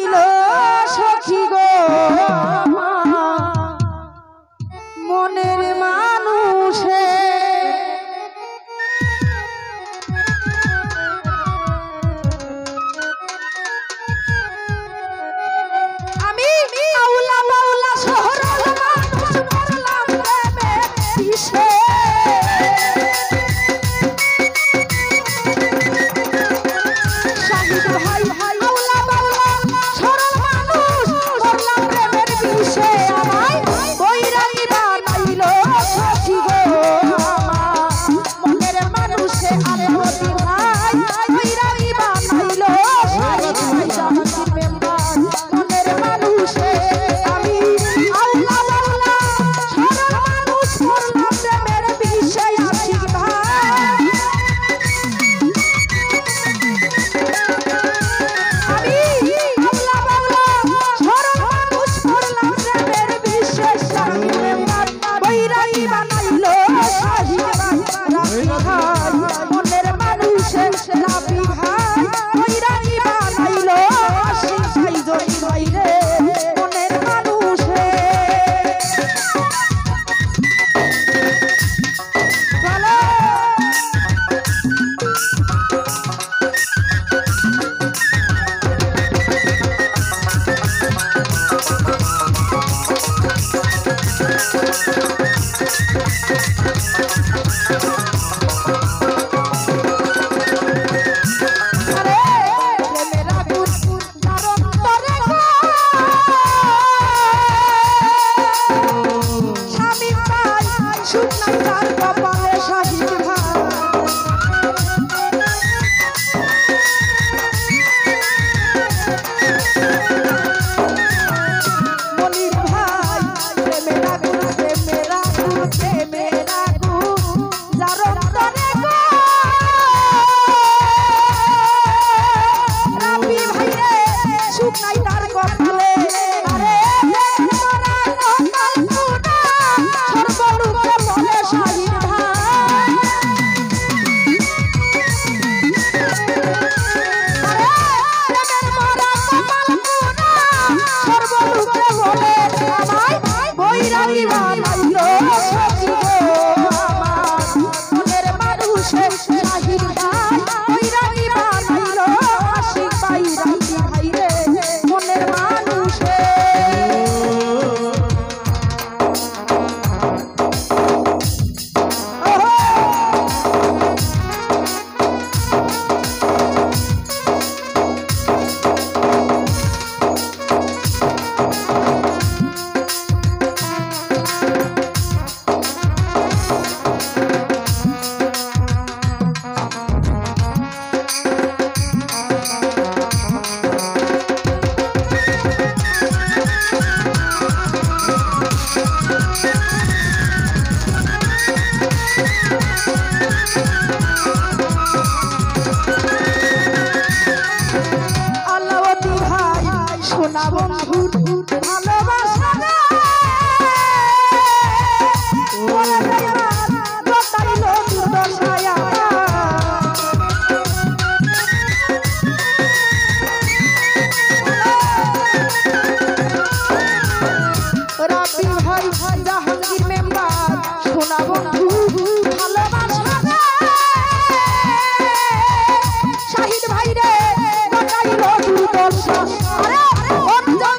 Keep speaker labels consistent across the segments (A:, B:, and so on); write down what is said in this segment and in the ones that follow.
A: বানাইলো সখী গো মনের মানুষে আমি আউলা বাউলা শহরের মানুষ করলাম প্রেমে কিসে শাহিদ ভাই আউলা বাউলা শহরের মানুষ করলাম প্রেমের কিসে আমায় বৈরাগী বানাইলো সখী গো আমার মনের মানুষে আরে হতি ভাই বৈরাগী বানাইলো শাহিদ ভাই জাহাঙ্গীর মেম্বার মনের মানুষে আমি আউলা বাউলা শহরের মানুষ করলাম প্রেমের কিসে আশিক ভাই আমি আউলা বাউলা শহরের মানুষ করলাম প্রেমের বিশেষ শাহিদ মেম্বার বৈরাগী বানাইলো শাহিদ ভাই রাফি ভাই মনের মানুষে রাফি ভাই বৈরাগী বানাইলো আশিক ভাই জনি ভাই রে মনের মানুষে বলো আরে প্রেমের আগুন যার অন্তরে গো স্বামী ভাই সুখ নাই তার কপালে শাহিদ ভাই মনির ভাই প্রেমের আগুন প্রেমের আগুন প্রেমের আগুন যার অন্তরে গো রাফি ভাই রে সুখ নাই তার কপালে আরে মরা কপাল পুরা সর্বরূপে বলে শাহিদ ভাই আরে প্রেমের মরা কপাল পুরা সর্বরূপে বলে আমায় বৈরাগী বানাইলো সখী গো আমার মনের মানুষে শাহিদ ভাই বৈরাগী বানাইলো আশিক ভাই রাফি ভাই রে মনের মানুষে আল্লাহতি ভাই সোনা বন্ধুর ভালোবাসা রে ওরে বেয়ার গোটাইলো দুর্দশায় রাফি ভাই জাহাঙ্গীর মেম্বার সোনা বন্ধু ভালোবাসা রে শাহিদ ভাই রে গোটাইলো দুর্দশা আরে অঞ্জন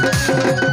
A: রে